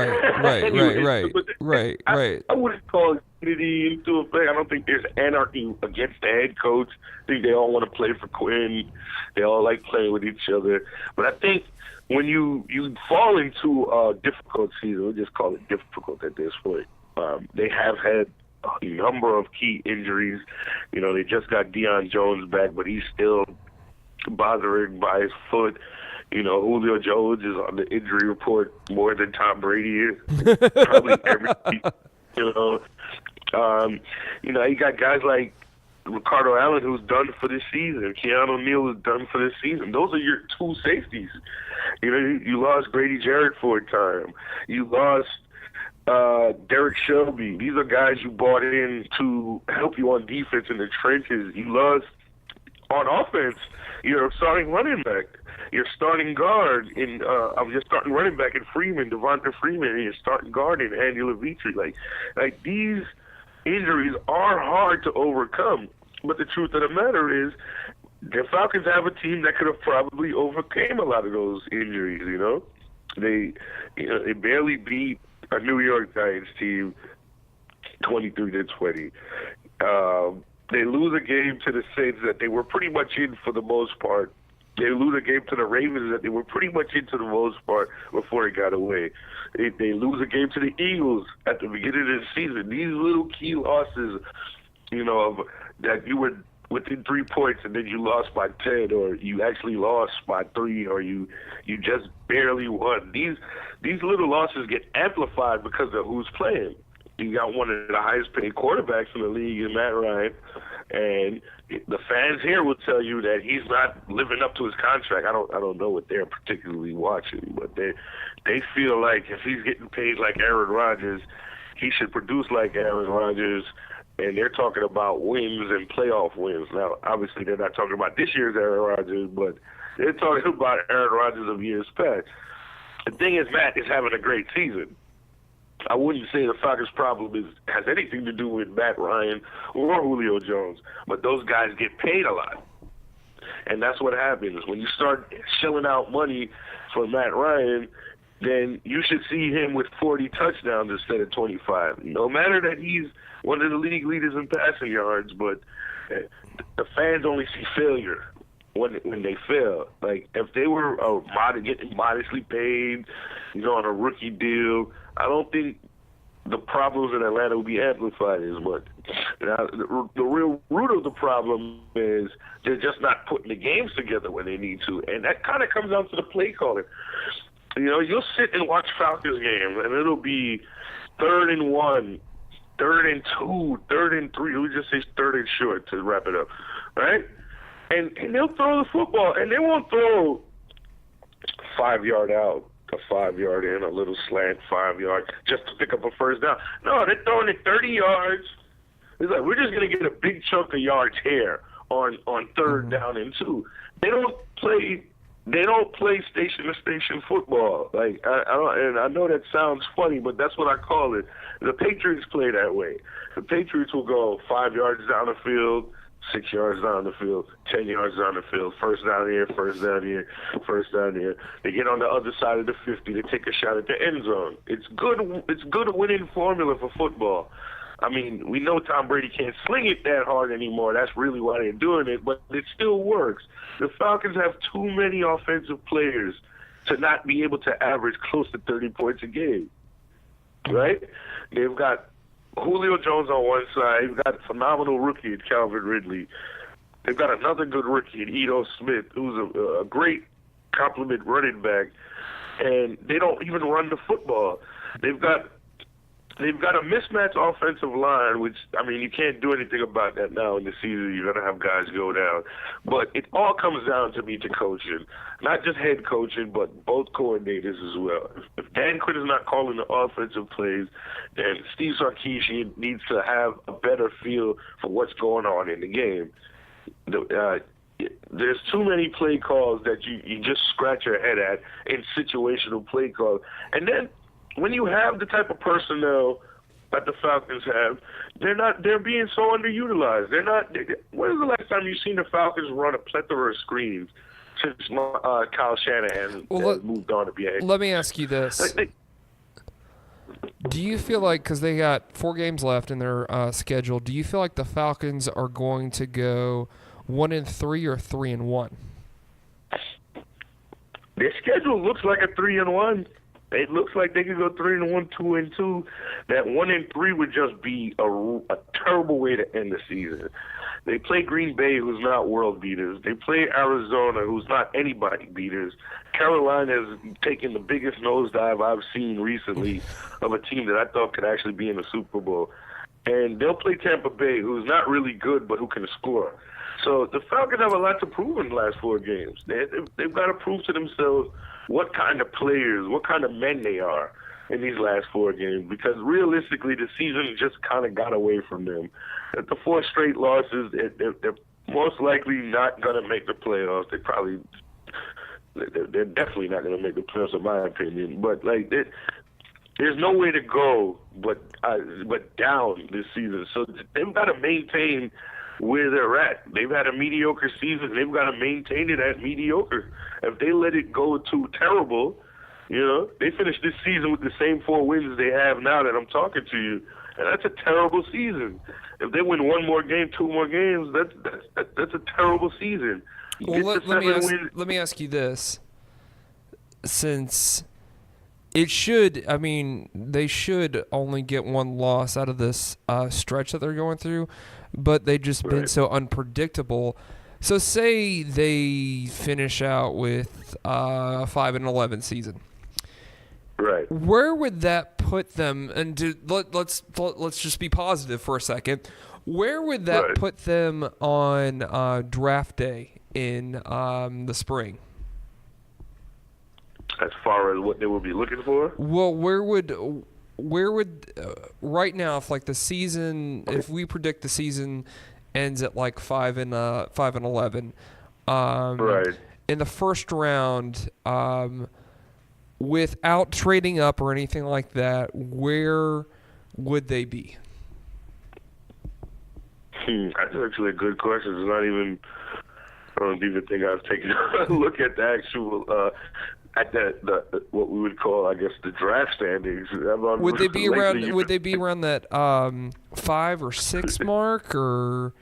Right. I wouldn't call unity into effect. I don't think there's anarchy against the head coach. I think they all want to play for Quinn. They all like playing with each other. But I think when you fall into a difficult season, we'll just call it difficult at this point, they have had a number of key injuries. You know, they just got Deion Jones back, but he's still bothering by his foot. You know, Julio Jones is on the injury report more than Tom Brady is. Probably every week, you know. You got guys like Ricardo Allen, who's done for this season. Keanu Neal is done for this season. Those are your two safeties. You know, you lost Grady Jarrett for a time. You lost Derek Shelby. These are guys you brought in to help you on defense in the trenches. You lost on offense. You're starting running back. Your starting guard in your starting running back in Freeman, Devonta Freeman, and your starting guard in Angela Vitri. Like these injuries are hard to overcome. But the truth of the matter is, the Falcons have a team that could have probably overcame a lot of those injuries. You know, they barely beat a New York Giants team 23-20. They lose a game to the Saints that they were pretty much in for the most part. They lose a game to the Ravens that they were pretty much into the most part before it got away. They lose a game to the Eagles at the beginning of the season. These little key losses, you know, that you were within 3 points and then you lost by 10, or you actually lost by 3, or you just barely won. These little losses get amplified because of who's playing. You got one of the highest paid quarterbacks in the league in Matt Ryan, and the fans here will tell you that he's not living up to his contract. I don't know what they're particularly watching, but they feel like if he's getting paid like Aaron Rodgers, he should produce like Aaron Rodgers. And they're talking about wins and playoff wins. Now, obviously, they're not talking about this year's Aaron Rodgers, but they're talking about Aaron Rodgers of years past. The thing is, Matt is having a great season. I wouldn't say the Falcons' problem has anything to do with Matt Ryan or Julio Jones, but those guys get paid a lot. And that's what happens. When you start shelling out money for Matt Ryan, then you should see him with 40 touchdowns instead of 25. No matter that he's one of the league leaders in passing yards, but the fans only see failure when they fail. Like, if they were getting modestly paid, on a rookie deal, I don't think the problems in Atlanta will be amplified as much. Now, the real root of the problem is they're just not putting the games together when they need to, and that kind of comes down to the play calling. You know, you'll sit and watch Falcons games, and it'll be 3rd and 1, 3rd and 2, 3rd and 3. We just say 3rd and short to wrap it up, right? And they'll throw the football, and they won't throw 5-yard out, a 5-yard in, a little slant 5-yard, just to pick up a first down. No, they're throwing it 30 yards. It's like, we're just going to get a big chunk of yards here on 3rd down and 2. They don't play station-to-station football. Like, I know that sounds funny, but that's what I call it. The Patriots play that way. The Patriots will go 5 yards down the field, 6 yards down the field, 10 yards down the field, first down here, first down here, first down here. They get on the other side of the 50 to take a shot at the end zone. It's good winning formula for football. I mean, we know Tom Brady can't sling it that hard anymore. That's really why they're doing it, but it still works. The Falcons have too many offensive players to not be able to average close to 30 points a game, right? They've got Julio Jones on one side. They've got a phenomenal rookie in Calvin Ridley. They've got another good rookie in Ito Smith, who's a great compliment running back, and they don't even run the football. They've got a mismatched offensive line, which, I mean, you can't do anything about that now in the season. You're going to have guys go down. But it all comes down to me to coaching, not just head coaching, but both coordinators as well. If Dan Quinn is not calling the offensive plays, then Steve Sarkisian needs to have a better feel for what's going on in the game. There's too many play calls that you just scratch your head at in situational play calls. And then when you have the type of personnel that the Falcons have, they're being so underutilized. When is the last time you've seen the Falcons run a plethora of screens since Kyle Shanahan has moved on to be a head coach? Let me ask you this. Do you feel like, because they got 4 games left in their schedule, do you feel like the Falcons are going to go 1-3 or 3-1? Their schedule looks like a 3-1. It looks like they could go 3-1, 2-2. That 1-3 would just be a terrible way to end the season. They play Green Bay, who's not world beaters. They play Arizona, who's not anybody beaters. Carolina has taken the biggest nosedive I've seen recently of a team that I thought could actually be in the Super Bowl. And they'll play Tampa Bay, who's not really good but who can score. So the Falcons have a lot to prove in the last 4 games. They've got to prove to themselves what kind of players, what kind of men they are in these last 4 games, because realistically the season just kind of got away from them. At the 4 straight losses, they're most likely not going to make the playoffs. They're definitely not going to make the playoffs, in my opinion. But like, there's no way to go but down this season. So they've got to maintain where they're at. They've had a mediocre season. They've got to maintain it at mediocre. If they let it go too terrible, they finish this season with the same 4 wins they have now that I'm talking to you, and that's a terrible season. If they win 1 more game, 2 more games, that's a terrible season. Well, let me ask you this. Since they should only get 1 loss out of this stretch that they're going through, but they've just been so unpredictable. So say they finish out with a 5-11 season. Right. Where would that put them? And let's just be positive for a second. Where would that put them on draft day in the spring? As far as what they would be looking for? Well, where would right now, if like the season, if we predict the season ends at like 5-11, in the first round, without trading up or anything like that, where would they be? That's actually a good question. It's not even. I don't even think I've taken a look at the actual. At the what we would call, I guess, the draft standings. Would they be around? Would they be around that 5 or 6 mark, or?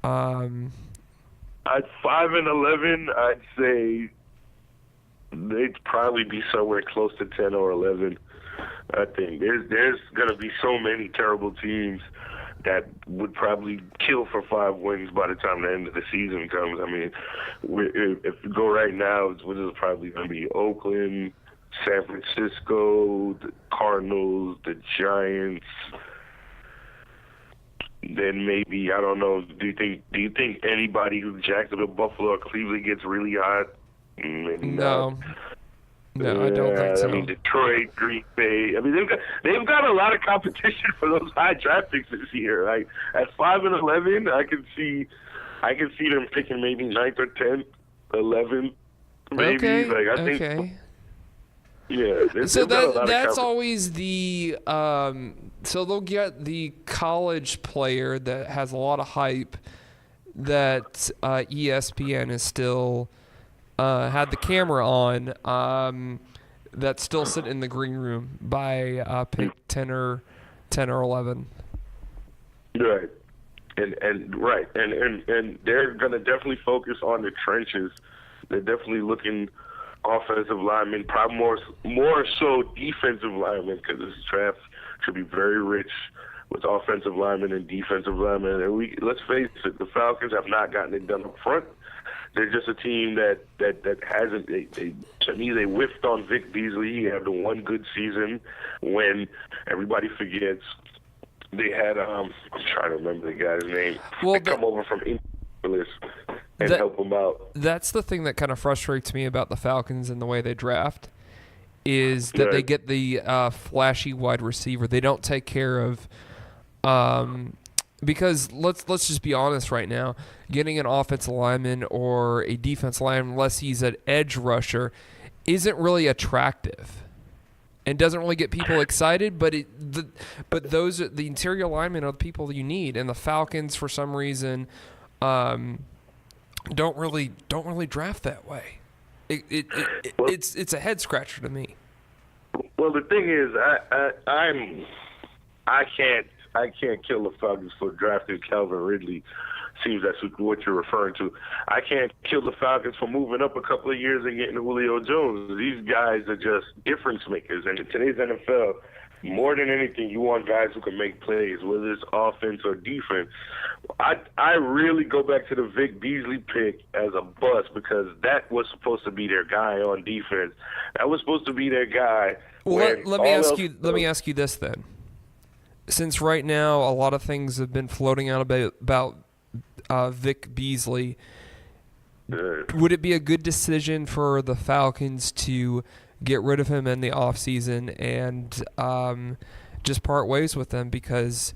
At 5-11, I'd say they'd probably be somewhere close to 10 or 11. I think there's going to be so many terrible teams that would probably kill for 5 wins by the time the end of the season comes. I mean, if you go right now, it's probably going to be Oakland, San Francisco, the Cardinals, the Giants. Then maybe, I don't know. Do you think anybody who Jacksonville, Buffalo, or Cleveland gets really hot? No. No, I don't think so. I mean, Detroit, Green Bay. I mean, they've got a lot of competition for those high draft picks this year. Like at 5 and 11, I can see them picking maybe 9th or 10th, 11th, maybe. Okay. Like I think. Okay. Yeah. So that's always the so they'll get the college player that has a lot of hype that ESPN is still had the camera on that's still sitting in the green room by pick 10 or 11. Right. And they're gonna definitely focus on the trenches. They're definitely looking offensive linemen, probably more so defensive linemen, because this draft should be very rich with offensive linemen and defensive linemen. And let's face it, the Falcons have not gotten it done up front. They're just a team that hasn't. To me, they whiffed on Vic Beasley. He had the one good season when everybody forgets. They had I'm trying to remember the guy's name. Well, come over from Indianapolis and help him out. That's the thing that kind of frustrates me about the Falcons and the way they draft is that they get the flashy wide receiver. They don't take care of because let's just be honest right now, getting an offensive lineman or a defense lineman, unless he's an edge rusher, isn't really attractive and doesn't really get people excited. But the interior linemen are the people you need, and the Falcons for some reason don't really draft that way. It's a head scratcher to me. Well, the thing is, I can't kill the Falcons for drafting Calvin Ridley. Seems that's what you're referring to. I can't kill the Falcons for moving up a couple of years and getting Julio Jones. These guys are just difference makers. And in today's NFL, more than anything, you want guys who can make plays, whether it's offense or defense. I really go back to the Vic Beasley pick as a bust because that was supposed to be their guy on defense. That was supposed to be their guy. Well, let me ask you this then. Since right now a lot of things have been floating out about Vic Beasley, would it be a good decision for the Falcons to get rid of him in the offseason and just part ways with him because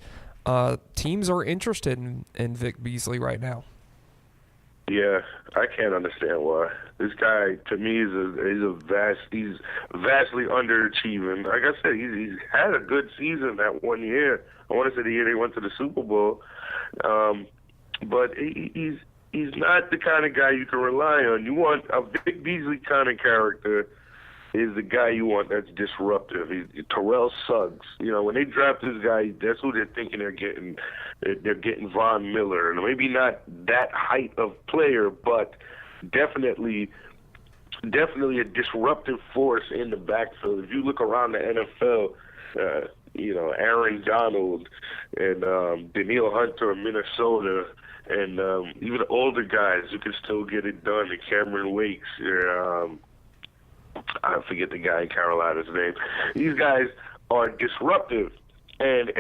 teams are interested in Vic Beasley right now? Yeah, I can't understand why. This guy, to me, he's vastly underachieving. Like I said, he's had a good season that one year. I want to say the year they went to the Super Bowl. But he's not the kind of guy you can rely on. You want a Vic Beasley kind of character is the guy you want that's disruptive. Terrell Suggs. You know, when they draft this guy, that's who they're thinking they're getting. They're getting Von Miller. And maybe not that height of player, but definitely a disruptive force in the backfield. If you look around the NFL, Aaron Donald and Daniil Hunter of Minnesota, and even the older guys who can still get it done, and Cameron Wakes, I forget the guy in Carolina's name. These guys are disruptive, and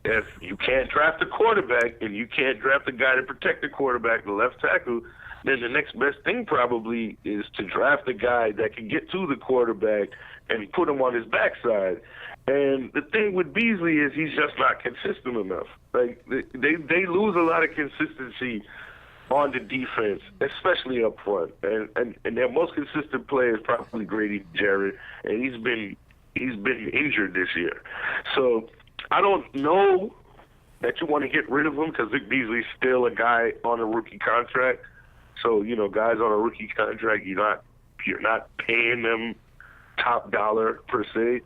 if you can't draft a quarterback and you can't draft a guy to protect the quarterback, the left tackle, then the next best thing probably is to draft a guy that can get to the quarterback and put him on his backside. And the thing with Beasley is he's just not consistent enough. Like they lose a lot of consistency on the defense, especially up front. And their most consistent player is probably Grady Jarrett, and he's been injured this year. So I don't know that you want to get rid of him because Vic Beasley's still a guy on a rookie contract. So, guys on a rookie contract, you're not paying them top dollar per se.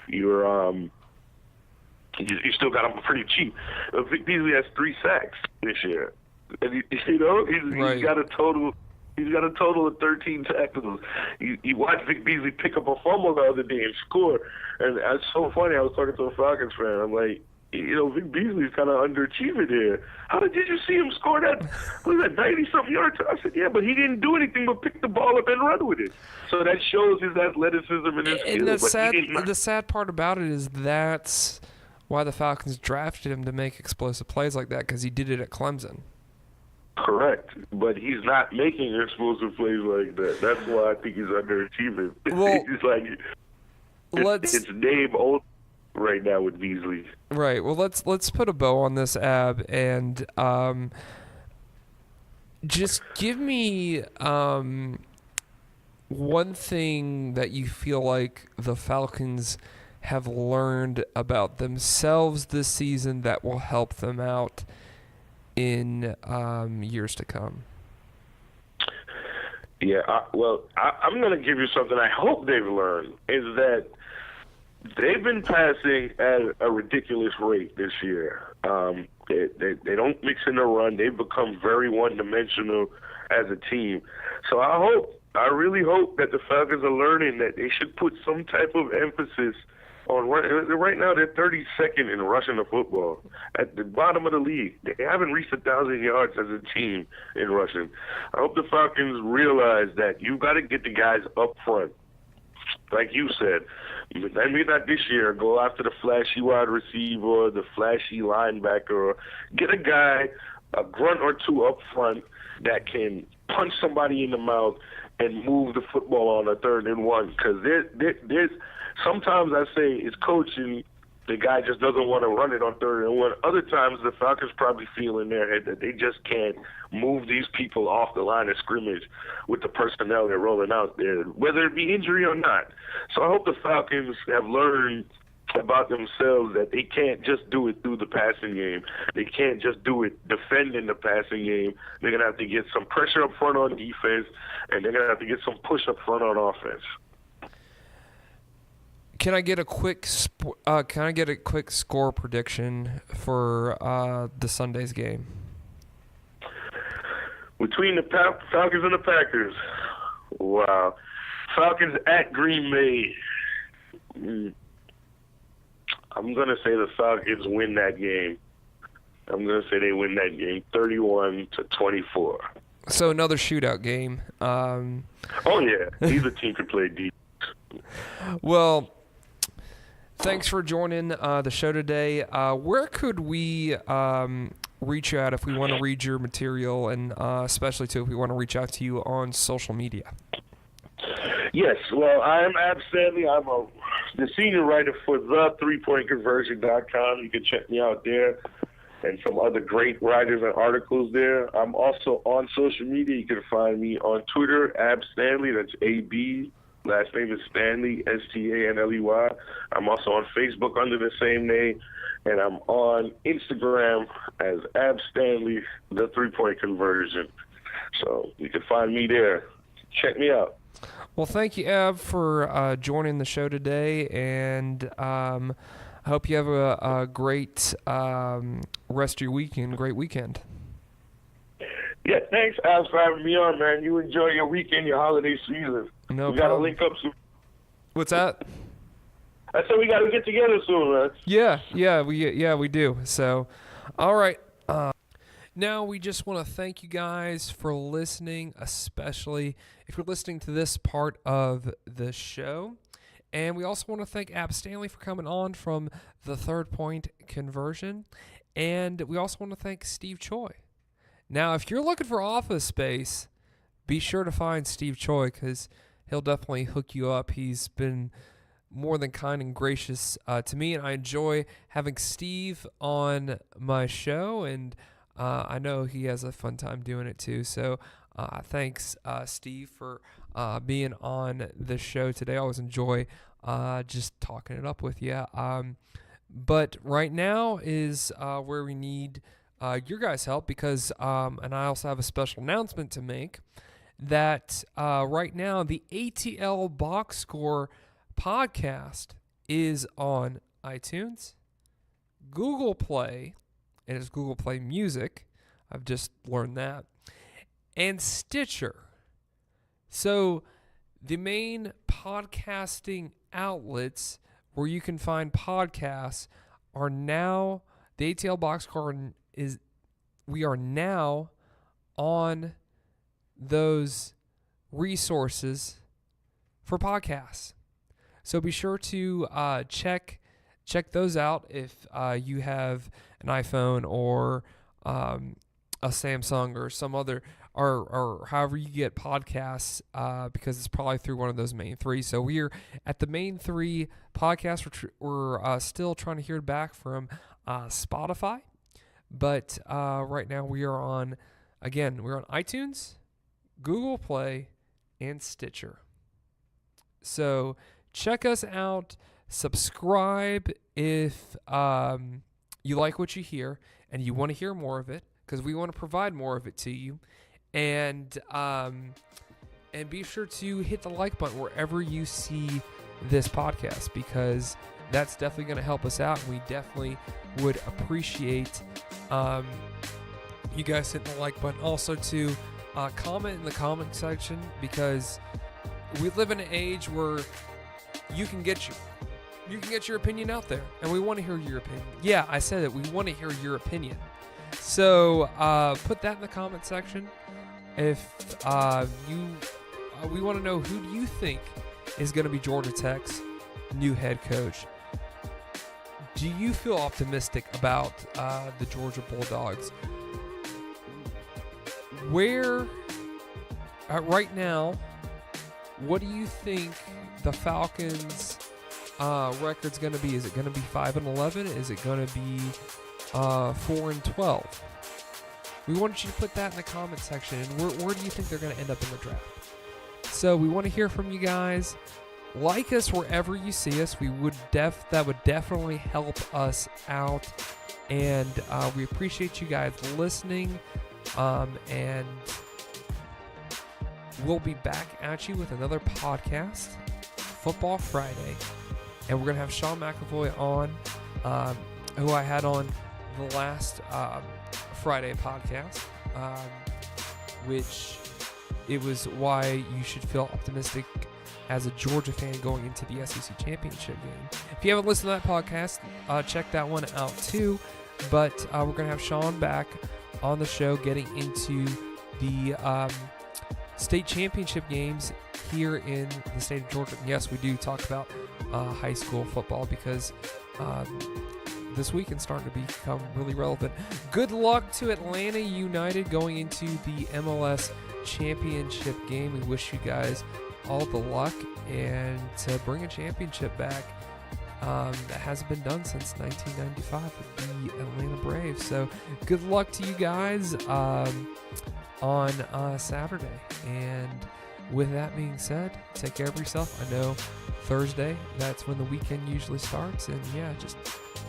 You still got them pretty cheap. Vic Beasley has 3 sacks this year. And he's got a total He's got a total of 13 tackles. You watched Vic Beasley pick up a fumble the other day and score. And that's so funny. I was talking to a Falcons fan. I'm like, Vic Beasley's kind of underachieving here. How did you see him score that? What was that, 90-something yards? I said, yeah, but he didn't do anything but pick the ball up and run with it. So that shows his athleticism and his skill. And the sad part about it is that's why the Falcons drafted him, to make explosive plays like that, because he did it at Clemson. Correct, but he's not making explosive plays like that. That's why I think he's underachieving. Well, he's like, it's name old right now with Beasley. Right. Well, let's put a bow on this, Ab, and just give me one thing that you feel like the Falcons have learned about themselves this season that will help them out in years to come. Yeah, I'm going to give you something I hope they've learned, is that they've been passing at a ridiculous rate this year. They don't mix in the run. They've become very one-dimensional as a team. So I really hope that the Falcons are learning that they should put some type of emphasis on run. Right now, they're 32nd in rushing the football, at the bottom of the league. They haven't reached 1,000 yards as a team in rushing. I hope the Falcons realize that you got to get the guys up front. Like you said, maybe not this year, go after the flashy wide receiver, the flashy linebacker, or get a guy, a grunt or two up front that can punch somebody in the mouth and move the football on a 3rd and 1. Because there's sometimes I say it's coaching. The guy just doesn't want to run it on 3rd and 1. Other times the Falcons probably feel in their head that they just can't move these people off the line of scrimmage with the personnel they're rolling out there, whether it be injury or not. So I hope the Falcons have learned about themselves that they can't just do it through the passing game. They can't just do it defending the passing game. They're going to have to get some pressure up front on defense, and they're going to have to get some push up front on offense. Can I get a quick score prediction for the Sunday's game? Between the Falcons and the Packers. Wow. Falcons at Green Bay. I'm going to say the Falcons win that game. I'm going to say they win that game 31-24. So another shootout game. Oh, yeah. Neither team can play deep. Well, thanks for joining the show today. Where could we reach you at if we want to read your material, and especially, too, if we want to reach out to you on social media? Yes, well, I'm Ab Stanley. I'm the senior writer for the3pointconversion.com. You can check me out there and some other great writers and articles there. I'm also on social media. You can find me on Twitter, Ab Stanley. That's A-B. Last name is Stanley, Stanley. I'm also on Facebook under the same name, and I'm on Instagram as Ab Stanley, the 3-point conversion. So you can find me there. Check me out. Well, thank you, Ab, for joining the show today, and I hope you have a great rest of your weekend, great weekend. Yeah, thanks, Ab, for having me on, man. You enjoy your weekend, your holiday season. No we problem. got to link up soon. What's that? I said we got to get together soon, man. Yeah, we do. So, all right. Now we just want to thank you guys for listening, especially if you're listening to this part of the show. And we also want to thank Ab Stanley for coming on from the 3rd Point Conversion. And we also want to thank Steve Choi. Now, if you're looking for office space, be sure to find Steve Choi, because he'll definitely hook you up. He's been more than kind and gracious to me, and I enjoy having Steve on my show, and I know he has a fun time doing it too. So thanks, Steve, for being on the show today. I always enjoy just talking it up with you. But right now is where we need your guys' help, because, and I also have a special announcement to make, that right now the ATL Boxscore podcast is on iTunes, Google Play, and it's Google Play Music. I've just learned that. And Stitcher. So the main podcasting outlets where you can find podcasts are now the ATL Boxscore we are now on those resources for podcasts. So be sure to check those out if you have an iPhone or a Samsung or some other or however you get podcasts, because it's probably through one of those main three. So we're at the main three podcasts. We're still trying to hear back from Spotify, but right now we're on iTunes, Google Play, and Stitcher. So check us out. Subscribe if you like what you hear and you want to hear more of it, because we want to provide more of it to you. And be sure to hit the like button wherever you see this podcast, because that's definitely going to help us out. We definitely would appreciate you guys hitting the like button. Also to comment in the comment section, because we live in an age where you can get your opinion out there, and we want to hear your opinion. Yeah, I said it. We want to hear your opinion. So put that in the comment section. If we want to know, who do you think is going to be Georgia Tech's new head coach? Do you feel optimistic about the Georgia Bulldogs? Right now, what do you think the Falcons' record's going to be? Is it going to be 5-11? Is it going to be 4-12? We want you to put that in the comment section. And where do you think they're going to end up in the draft? So we want to hear from you guys. Like us wherever you see us. That would definitely help us out. And we appreciate you guys listening. And we'll be back at you with another podcast, Football Friday. And we're going to have Sean McAvoy on, who I had on the last Friday podcast, which it was why you should feel optimistic as a Georgia fan going into the SEC championship game. If you haven't listened to that podcast, check that one out too. But we're going to have Sean back on the show getting into the state championship games here in the state of Georgia. And yes, we do talk about high school football, because this weekend's starting to become really relevant. Good luck to Atlanta United going into the MLS championship game. We wish you guys all the luck, and to bring a championship back that hasn't been done since 1995 with the Atlanta Braves. So good luck to you guys on Saturday. And with that being said, take care of yourself. I know Thursday, that's when the weekend usually starts. And yeah, just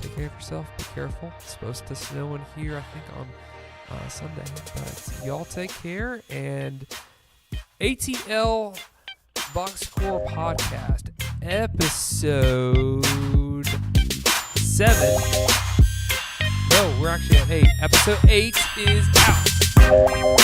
take care of yourself. Be careful. It's supposed to snow in here, I think, on Sunday. But y'all take care. And ATL Boxscore Podcast, episode 7. No, we're actually at 8. Episode 8 is out.